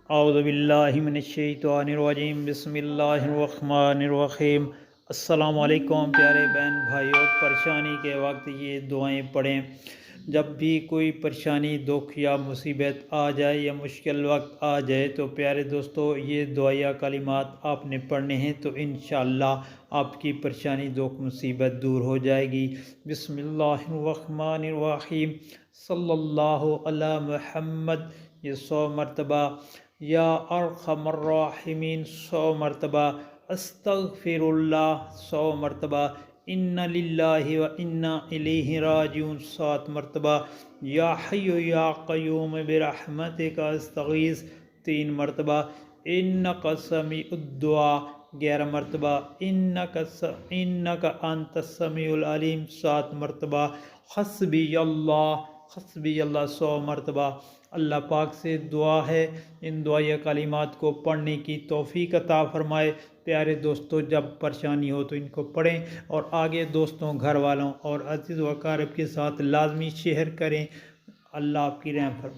औज़ुबिल्लाहि मिनश्शैतानिर्रजीम बिस्मिल्लाहिर्रहमानिर्रहीम। अस्सलामु अलैकुम प्यारे बहन भाइयों, परेशानी के वक्त ये दुआएं पढ़ें। जब भी कोई परेशानी, दुख या मुसीबत आ जाए या मुश्किल वक्त आ जाए तो प्यारे दोस्तों ये दुआया कलिमात आपने पढ़ने हैं, तो इंशाअल्लाह आपकी परेशानी, दुख, मुसीबत दूर हो जाएगी। बिस्मिल्लाहिर्रहमानिर्रहीम। सल्लल्लाहु अला मुहम्मद, ये 100 मरतबा। या अरहमर राहिमीन 100 मरतबा। अस्तगफिरुल्लाह 100 मरतबा। इन्ना लिल्लाहि व इन्ना इलैहि राजिऊन 7 मरतबा। या हय्यु या क़य्यूम बिरहमतिका अस्तगीस 3 मरतबा। इन्नका समीउद्दुआ 11 मरतबा। इन्नका अंतस समीउल अलीम 7 मरतबा। हस्बी अल्लाह 100 मरतबा। अल्लाह पाक से दुआ है इन दुआया कलिमात को पढ़ने की तौफीक अता फरमाए। प्यारे दोस्तों, जब परेशानी हो तो इनको पढ़ें और आगे दोस्तों, घर वालों और अज़ीज़ व अक़ारिब के साथ लाजमी शेयर करें। अल्लाह आपकी रहम फरमाए।